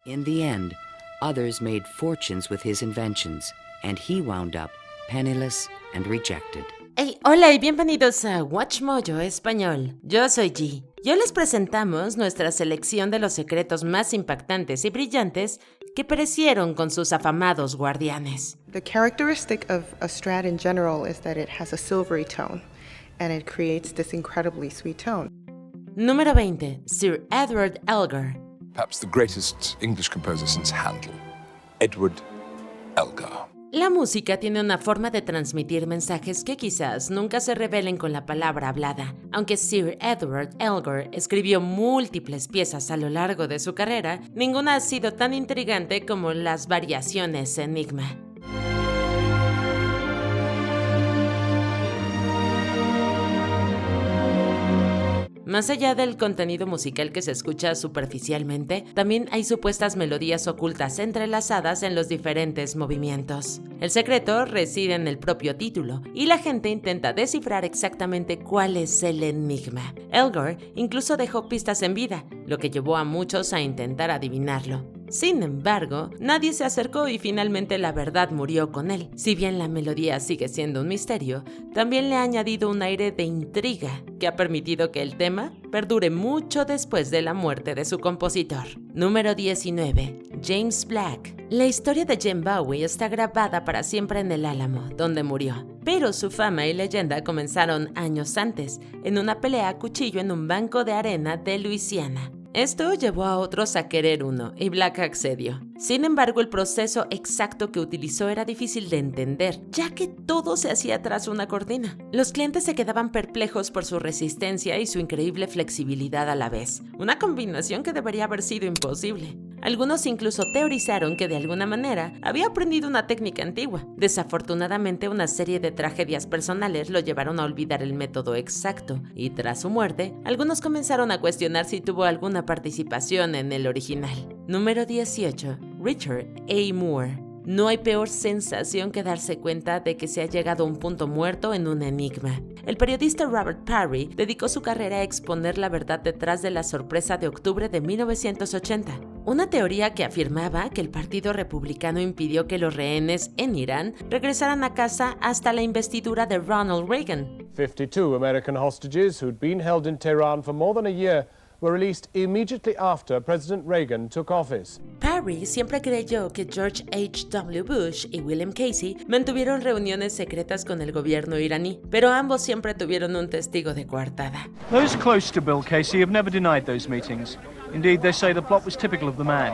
In the end, others made fortunes with his inventions, and he wound up penniless and rejected. Hey, hola y bienvenidos a WatchMojo Español. Yo soy G. Y hoy les presentamos nuestra selección de los secretos más impactantes y brillantes que perecieron con sus afamados guardianes. The characteristic of a Strad in general is that it has a silvery tone, and it creates this incredibly sweet tone. Número 20. Sir Edward Elgar. Perhaps the greatest English composer since Handel, Edward Elgar. La música tiene una forma de transmitir mensajes que quizás nunca se revelen con la palabra hablada. Aunque Sir Edward Elgar escribió múltiples piezas a lo largo de su carrera, ninguna ha sido tan intrigante como las variaciones Enigma. Más allá del contenido musical que se escucha superficialmente, también hay supuestas melodías ocultas entrelazadas en los diferentes movimientos. El secreto reside en el propio título, y la gente intenta descifrar exactamente cuál es el enigma. Elgar incluso dejó pistas en vida, lo que llevó a muchos a intentar adivinarlo. Sin embargo, nadie se acercó y finalmente la verdad murió con él. Si bien la melodía sigue siendo un misterio, también le ha añadido un aire de intriga que ha permitido que el tema perdure mucho después de la muerte de su compositor. Número 19. James Black. La historia de Jim Bowie está grabada para siempre en el Álamo, donde murió. Pero su fama y leyenda comenzaron años antes, en una pelea a cuchillo en un banco de arena de Luisiana. Esto llevó a otros a querer uno, y Black accedió. Sin embargo, el proceso exacto que utilizó era difícil de entender, ya que todo se hacía tras una cortina. Los clientes se quedaban perplejos por su resistencia y su increíble flexibilidad a la vez, una combinación que debería haber sido imposible. Algunos incluso teorizaron que de alguna manera había aprendido una técnica antigua. Desafortunadamente, una serie de tragedias personales lo llevaron a olvidar el método exacto, y tras su muerte, algunos comenzaron a cuestionar si tuvo alguna participación en el original. Número 18. Richard A. Moore. No hay peor sensación que darse cuenta de que se ha llegado a un punto muerto en un enigma. El periodista Robert Parry dedicó su carrera a exponer la verdad detrás de la sorpresa de octubre de 1980. Una teoría que afirmaba que el Partido Republicano impidió que los rehenes en Irán regresaran a casa hasta la investidura de Ronald Reagan. 52 American hostages who'd been held in Tehran for more than a year were released immediately after President Reagan took office. Parry siempre creyó que George H.W. Bush y William Casey mantuvieron reuniones secretas con el gobierno iraní, pero ambos siempre tuvieron un testigo de coartada. Those close to Bill Casey have never denied those meetings. Indeed, they say the plot was typical of the man.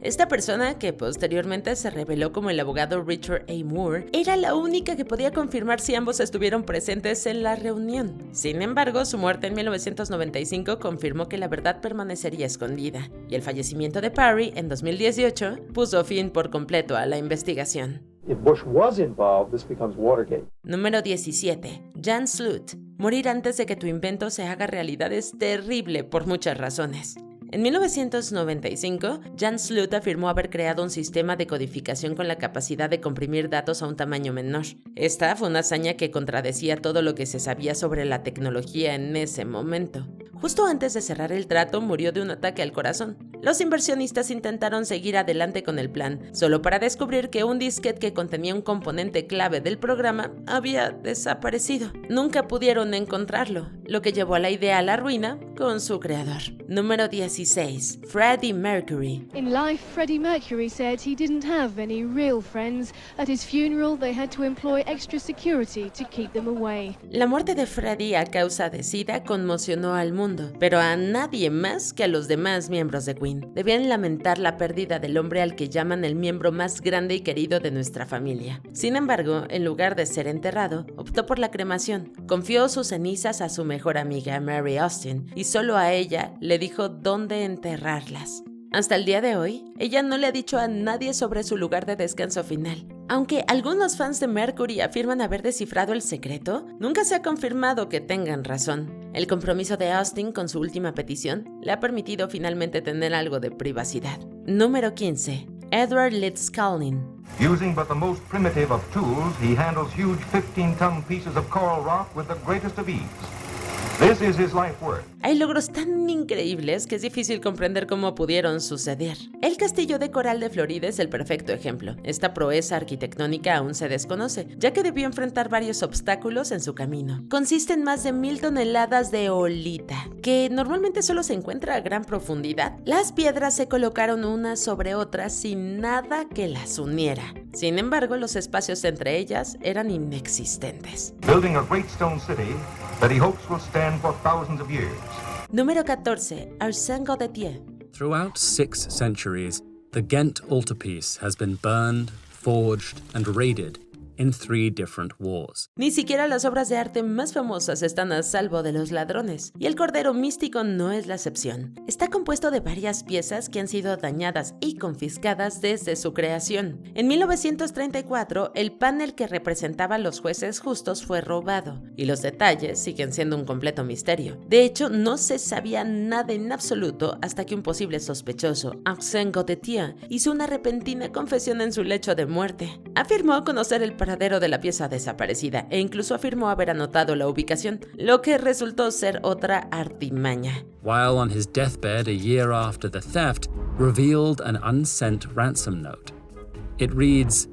Esta persona, que posteriormente se reveló como el abogado Richard A. Moore, era la única que podía confirmar si ambos estuvieron presentes en la reunión. Sin embargo, su muerte en 1995 confirmó que la verdad permanecería escondida, y el fallecimiento de Parry en 2018 puso fin por completo a la investigación. If Bush was involved, this becomes Watergate. Número 17. Jan Sloot. Morir antes de que tu invento se haga realidad es terrible por muchas razones. En 1995, Jan Sloot afirmó haber creado un sistema de codificación con la capacidad de comprimir datos a un tamaño menor. Esta fue una hazaña que contradecía todo lo que se sabía sobre la tecnología en ese momento. Justo antes de cerrar el trato, murió de un ataque al corazón. Los inversionistas intentaron seguir adelante con el plan, solo para descubrir que un disquete que contenía un componente clave del programa había desaparecido. Nunca pudieron encontrarlo, lo que llevó a la idea a la ruina con su creador. Número 16. Freddie Mercury. In life, Freddie Mercury said he didn't have any real friends. At his funeral, they had to employ extra security to keep them away. La muerte de Freddie a causa de SIDA conmocionó al mundo, pero a nadie más que a los demás miembros de Queen. Debían lamentar la pérdida del hombre al que llaman el miembro más grande y querido de nuestra familia. Sin embargo, en lugar de ser enterrado, optó por la cremación. Confió sus cenizas a su mejor amiga Mary Austin, y solo a ella le dijo dónde enterrarlas. Hasta el día de hoy, ella no le ha dicho a nadie sobre su lugar de descanso final. Aunque algunos fans de Mercury afirman haber descifrado el secreto, nunca se ha confirmado que tengan razón. El compromiso de Austin con su última petición le ha permitido finalmente tener algo de privacidad. Número 15. Edward Leedskalnin. Using but the most primitive of tools, he handles huge 15-ton pieces of coral rock with the greatest of ease. This is his life work. Hay logros tan increíbles que es difícil comprender cómo pudieron suceder. El castillo de coral de Florida es el perfecto ejemplo. Esta proeza arquitectónica aún se desconoce, ya que debió enfrentar varios obstáculos en su camino. Consiste en más de 1000 toneladas de oolita, que normalmente solo se encuentra a gran profundidad. Las piedras se colocaron unas sobre otras sin nada que las uniera. Sin embargo, los espacios entre ellas eran inexistentes. Building a great stone city that he hopes will stand for thousands of years. Número 14. Arsène-Godetier. Throughout 6 centuries, the Ghent altarpiece has been burned, forged, and raided in 3 different wars. Ni siquiera las obras de arte más famosas están a salvo de los ladrones, y el Cordero Místico no es la excepción. Está compuesto de varias piezas que han sido dañadas y confiscadas desde su creación. En 1934, el panel que representaba a los jueces justos fue robado, y los detalles siguen siendo un completo misterio. De hecho, no se sabía nada en absoluto hasta que un posible sospechoso, Arsène-Godetier, hizo una repentina confesión en su lecho de muerte. Afirmó conocer el paradero de la pieza desaparecida e incluso afirmó haber anotado la ubicación, lo que resultó ser otra artimaña. While on his deathbed a year after the theft, revealed an unsent ransom note. It reads,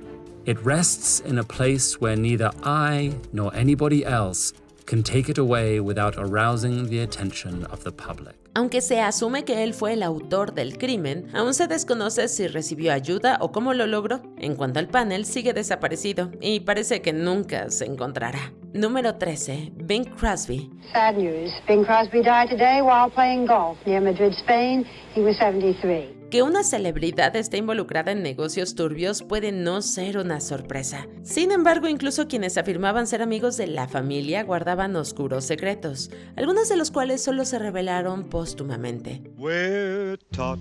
"It rests in a place where neither I nor anybody else can take it away without arousing the attention of the public." Aunque se asume que él fue el autor del crimen, aún se desconoce si recibió ayuda o cómo lo logró. En cuanto al panel, sigue desaparecido y parece que nunca se encontrará. Número 13. Bing Crosby. Sad news. Bing Crosby died today while playing golf near Madrid, Spain. He was 73. Que una celebridad esté involucrada en negocios turbios puede no ser una sorpresa. Sin embargo, incluso quienes afirmaban ser amigos de la familia guardaban oscuros secretos, algunos de los cuales solo se revelaron póstumamente. We're taught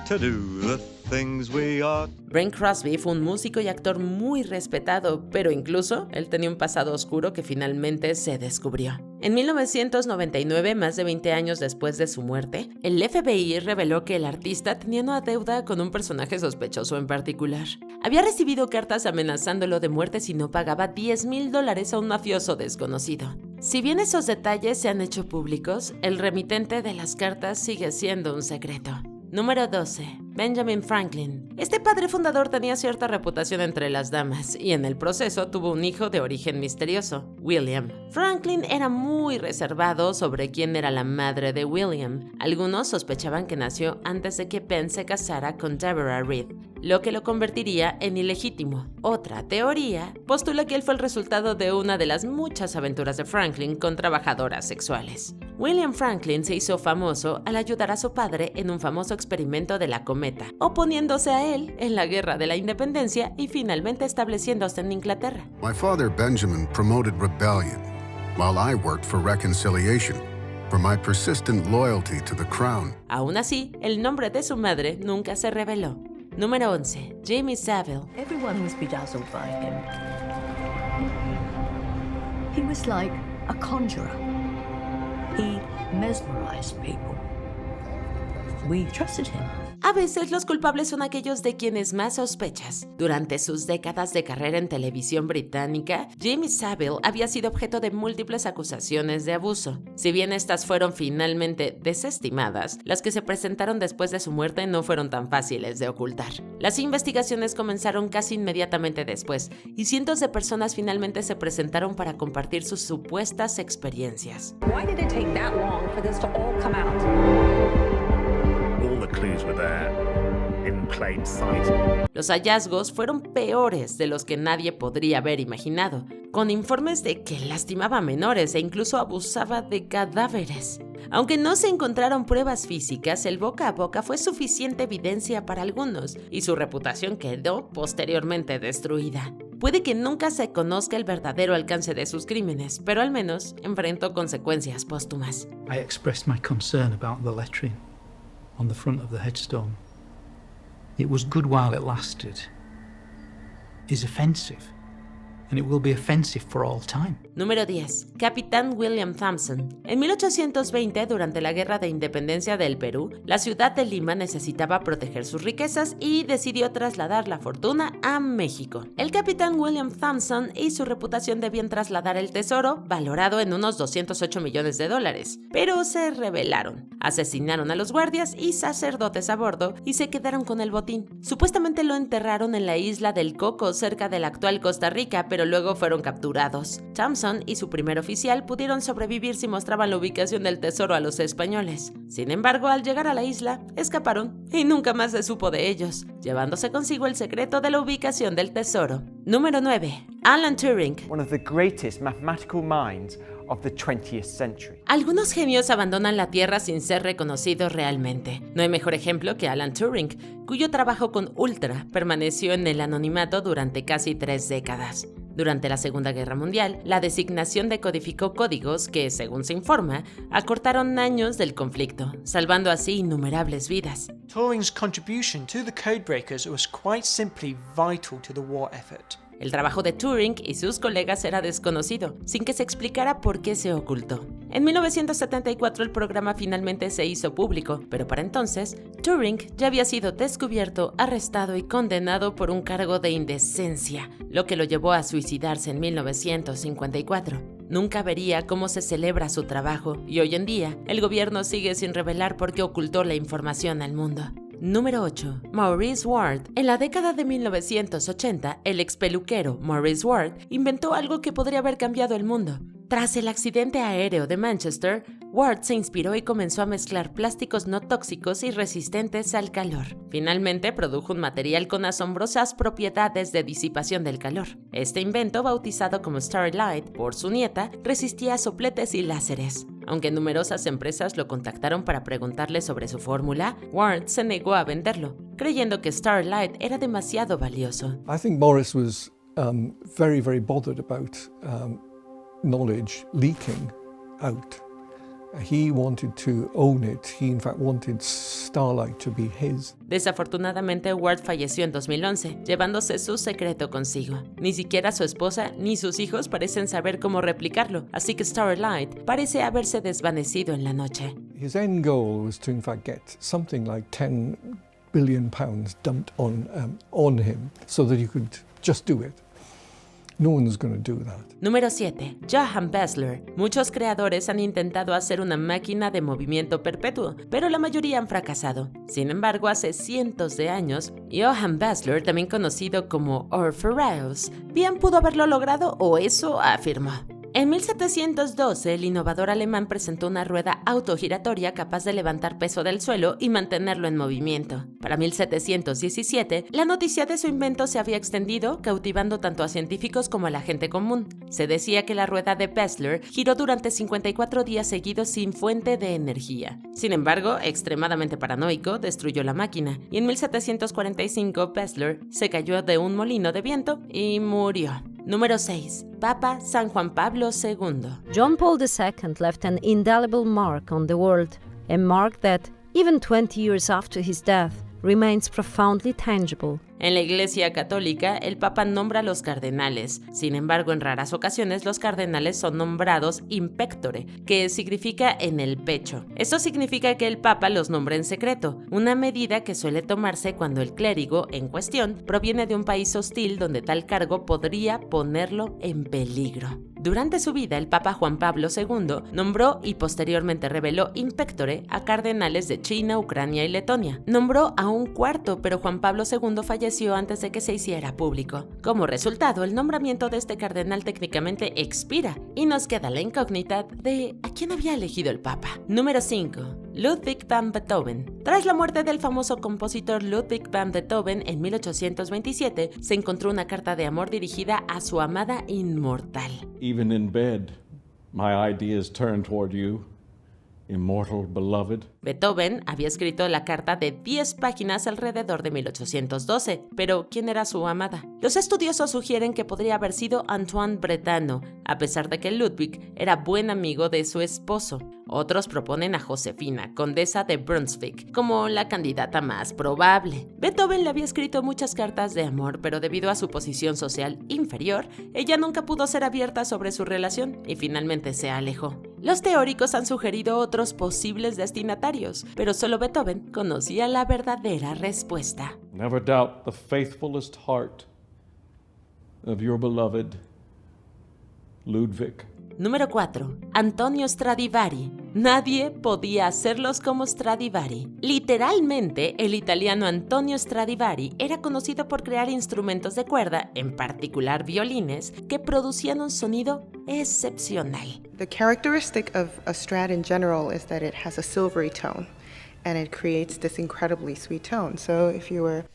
to do the things we ought. Bing Crosby fue un músico y actor muy respetado, pero incluso él tenía un pasado oscuro que finalmente se descubrió. En 1999, más de 20 años después de su muerte, el FBI reveló que el artista tenía una deuda con un personaje sospechoso en particular. Había recibido cartas amenazándolo de muerte si no pagaba $10,000 a un mafioso desconocido. Si bien esos detalles se han hecho públicos, el remitente de las cartas sigue siendo un secreto. Número 12. Benjamin Franklin. Este padre fundador tenía cierta reputación entre las damas y en el proceso tuvo un hijo de origen misterioso, William. Franklin era muy reservado sobre quién era la madre de William. Algunos sospechaban que nació antes de que Ben se casara con Deborah Reed, lo que lo convertiría en ilegítimo. Otra teoría postula que él fue el resultado de una de las muchas aventuras de Franklin con trabajadoras sexuales. William Franklin se hizo famoso al ayudar a su padre en un famoso experimento de la cometa, oponiéndose a él en la Guerra de la Independencia y finalmente estableciéndose en Inglaterra. My father Benjamin promoted rebellion, while I worked for reconciliation, for my persistent loyalty to the crown. Aún así, el nombre de su madre nunca se reveló. Número 11. Jimmy Savile. Everyone was bedazzled by him. He was like a conjurer. He mesmerized people. We trusted him. A veces los culpables son aquellos de quienes más sospechas. Durante sus décadas de carrera en televisión británica, Jimmy Savile había sido objeto de múltiples acusaciones de abuso. Si bien estas fueron finalmente desestimadas, las que se presentaron después de su muerte no fueron tan fáciles de ocultar. Las investigaciones comenzaron casi inmediatamente después, y cientos de personas finalmente se presentaron para compartir sus supuestas experiencias. Why did it take that long for this to all come out? The clues were there, in plain sight. Los hallazgos fueron peores de los que nadie podría haber imaginado, con informes de que lastimaba a menores e incluso abusaba de cadáveres. Aunque no se encontraron pruebas físicas, el boca a boca fue suficiente evidencia para algunos y su reputación quedó posteriormente destruida. Puede que nunca se conozca el verdadero alcance de sus crímenes, pero al menos enfrentó consecuencias póstumas. I expressed my concern about the lettering on the front of the headstone. It was good while it lasted. Is offensive. and it will be offensive for all time. Número 10. Capitán William Thompson. En 1820, durante la Guerra de Independencia del Perú, la ciudad de Lima necesitaba proteger sus riquezas y decidió trasladar la fortuna a México. El capitán William Thompson y su reputación debían trasladar el tesoro, valorado en unos $208 millones, pero se rebelaron, asesinaron a los guardias y sacerdotes a bordo y se quedaron con el botín. Supuestamente lo enterraron en la isla del Coco, cerca de la actual Costa Rica, pero luego fueron capturados. Thompson y su primer oficial pudieron sobrevivir si mostraban la ubicación del tesoro a los españoles. Sin embargo, al llegar a la isla, escaparon y nunca más se supo de ellos, llevándose consigo el secreto de la ubicación del tesoro. Número 9. Alan Turing. One of the greatest mathematical minds of the 20th century. Algunos genios abandonan la Tierra sin ser reconocidos realmente. No hay mejor ejemplo que Alan Turing, cuyo trabajo con Ultra permaneció en el anonimato durante casi 3 décadas. Durante la Segunda Guerra Mundial, la designación decodificó códigos que, según se informa, acortaron años del conflicto, salvando así innumerables vidas. Turing's contribution to the codebreakers was quite simply vital to the war effort. El trabajo de Turing y sus colegas era desconocido, sin que se explicara por qué se ocultó. En 1974 el programa finalmente se hizo público, pero para entonces, Turing ya había sido descubierto, arrestado y condenado por un cargo de indecencia, lo que lo llevó a suicidarse en 1954. Nunca vería cómo se celebra su trabajo y hoy en día el gobierno sigue sin revelar por qué ocultó la información al mundo. Número 8. Maurice Ward. En la década de 1980, el expeluquero Maurice Ward inventó algo que podría haber cambiado el mundo. Tras el accidente aéreo de Manchester, Ward se inspiró y comenzó a mezclar plásticos no tóxicos y resistentes al calor. Finalmente produjo un material con asombrosas propiedades de disipación del calor. Este invento, bautizado como Starlight por su nieta, resistía a sopletes y láseres. Aunque numerosas empresas lo contactaron para preguntarle sobre su fórmula, Ward se negó a venderlo, creyendo que Starlight era demasiado valioso. I think Maurice was very, very bothered about knowledge leaking out. He wanted to own it. He in fact wanted Starlight to be his. Desafortunadamente, Ward falleció en 2011, llevándose su secreto consigo. Ni siquiera su esposa ni sus hijos parecen saber cómo replicarlo, así que Starlight parece haberse desvanecido en la noche. His end goal was to in fact get something like 10 billion pounds dumped on him so that he could just do it. No one's going to do that. Número 7. Johann Bessler. Muchos creadores han intentado hacer una máquina de movimiento perpetuo, pero la mayoría han fracasado. Sin embargo, hace cientos de años, Johann Bessler, también conocido como Orpheus, bien pudo haberlo logrado, o eso afirmó. En 1712, el innovador alemán presentó una rueda autogiratoria capaz de levantar peso del suelo y mantenerlo en movimiento. Para 1717, la noticia de su invento se había extendido, cautivando tanto a científicos como a la gente común. Se decía que la rueda de Bessler giró durante 54 días seguidos sin fuente de energía. Sin embargo, extremadamente paranoico, destruyó la máquina, y en 1745 Bessler se cayó de un molino de viento y murió. Número 6. Papa San Juan Pablo II. John Paul II left an indelible mark on the world, a mark that, even 20 years after his death, remains profoundly tangible. En la Iglesia Católica, el Papa nombra a los cardenales. Sin embargo, en raras ocasiones, los cardenales son nombrados in pectore, que significa en el pecho. Esto significa que el Papa los nombra en secreto, una medida que suele tomarse cuando el clérigo en cuestión proviene de un país hostil donde tal cargo podría ponerlo en peligro. Durante su vida, el Papa Juan Pablo II nombró y posteriormente reveló in pectore a cardenales de China, Ucrania y Letonia. Nombró a un cuarto, pero Juan Pablo II falleció antes de que se hiciera público. Como resultado, el nombramiento de este cardenal técnicamente expira y nos queda la incógnita de ¿a quién había elegido el Papa? Número 5. Ludwig van Beethoven. Tras la muerte del famoso compositor Ludwig van Beethoven en 1827, se encontró una carta de amor dirigida a su amada inmortal. Even in bed, my ideas turn toward you. immortal beloved. Beethoven había escrito la carta de 10 páginas alrededor de 1812, pero ¿quién era su amada? Los estudiosos sugieren que podría haber sido Antoine Bretano, a pesar de que Ludwig era buen amigo de su esposo. Otros proponen a Josefina, condesa de Brunswick, como la candidata más probable. Beethoven le había escrito muchas cartas de amor, pero debido a su posición social inferior, ella nunca pudo ser abierta sobre su relación y finalmente se alejó. Los teóricos han sugerido otros posibles destinatarios, pero solo Beethoven conocía la verdadera respuesta. Never doubt the faithfulest heart of your beloved Ludwig. Número 4. Antonio Stradivari. Nadie podía hacerlos como Stradivari. Literalmente, el italiano Antonio Stradivari era conocido por crear instrumentos de cuerda, en particular violines, que producían un sonido excepcional. The characteristic of a Strad in general is that it has a silvery tone, and it creates this incredibly sweet tone. So if you were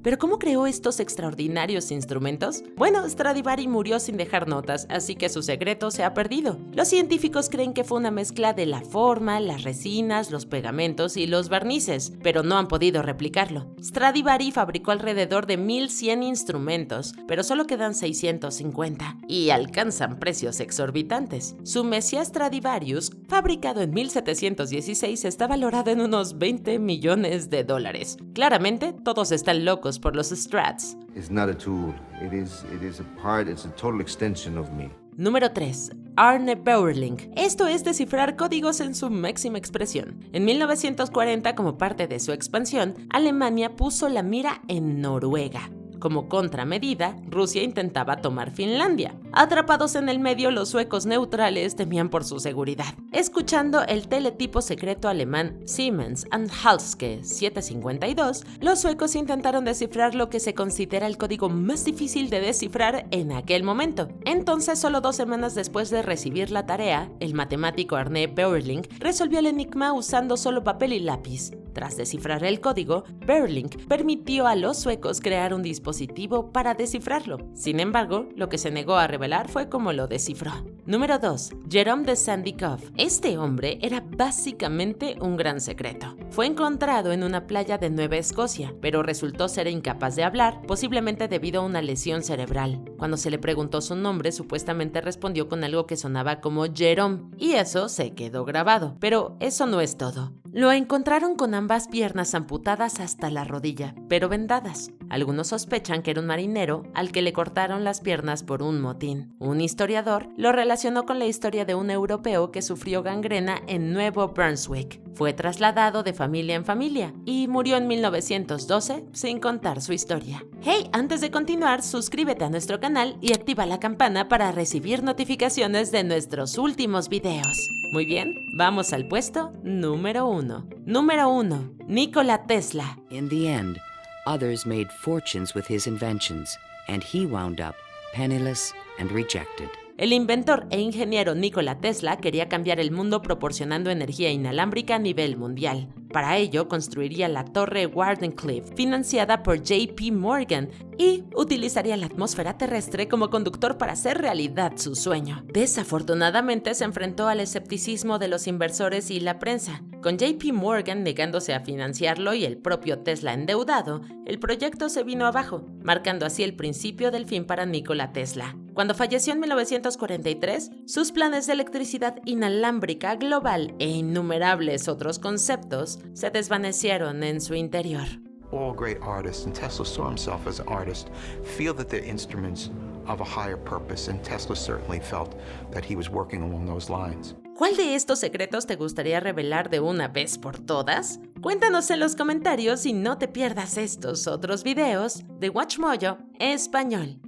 ¿Pero cómo creó estos extraordinarios instrumentos? Bueno, Stradivari murió sin dejar notas, así que su secreto se ha perdido. Los científicos creen que fue una mezcla de la forma, las resinas, los pegamentos y los barnices, pero no han podido replicarlo. Stradivari fabricó alrededor de 1100 instrumentos, pero solo quedan 650 y alcanzan precios exorbitantes. Su Messiah Stradivarius, fabricado en 1716, está valorado en unos $20 millones. Claramente, todos están locos por los Strads. It's not a tool. It is a part, it's a total extension of me. Número 3. Arne Beurling. Esto es descifrar códigos en su máxima expresión. En 1940, como parte de su expansión, Alemania puso la mira en Noruega. Como contramedida, Rusia intentaba tomar Finlandia. Atrapados en el medio, los suecos neutrales temían por su seguridad. Escuchando el teletipo secreto alemán Siemens and Halske 752, los suecos intentaron descifrar lo que se considera el código más difícil de descifrar en aquel momento. Entonces, solo 2 semanas después de recibir la tarea, el matemático Arne Beurling resolvió el enigma usando solo papel y lápiz. Tras descifrar el código, Beurling permitió a los suecos crear un dispositivo para descifrarlo. Sin embargo, lo que se negó a revelar fue cómo lo descifró. Número 2. Jerome de Sandycove. Este hombre era básicamente un gran secreto. Fue encontrado en una playa de Nueva Escocia, pero resultó ser incapaz de hablar, posiblemente debido a una lesión cerebral. Cuando se le preguntó su nombre, supuestamente respondió con algo que sonaba como Jerome, y eso se quedó grabado. Pero eso no es todo. Lo encontraron con ambas piernas amputadas hasta la rodilla, pero vendadas. Algunos sospechan que era un marinero al que le cortaron las piernas por un motín. Un historiador lo relacionó con la historia de un europeo que sufrió gangrena en Nuevo Brunswick. Fue trasladado de familia en familia y murió en 1912 sin contar su historia. Hey, antes de continuar, suscríbete a nuestro canal y activa la campana para recibir notificaciones de nuestros últimos videos. Muy bien, vamos al puesto número 1. Número 1. Nikola Tesla. In the end, others made fortunes with his inventions, and he wound up penniless and rejected. El inventor e ingeniero Nikola Tesla quería cambiar el mundo proporcionando energía inalámbrica a nivel mundial. Para ello, construiría la torre Wardenclyffe, financiada por JP Morgan, y utilizaría la atmósfera terrestre como conductor para hacer realidad su sueño. Desafortunadamente, se enfrentó al escepticismo de los inversores y la prensa. Con JP Morgan negándose a financiarlo y el propio Tesla endeudado, el proyecto se vino abajo, marcando así el principio del fin para Nikola Tesla. Cuando falleció en 1943, sus planes de electricidad inalámbrica global e innumerables otros conceptos se desvanecieron en su interior. All great artists, and Tesla saw himself as an artist, feel that they're instruments of a higher purpose, and Tesla certainly felt that he was working along those lines. ¿Cuál de estos secretos te gustaría revelar de una vez por todas? Cuéntanos en los comentarios y no te pierdas estos otros videos de WatchMojo Español.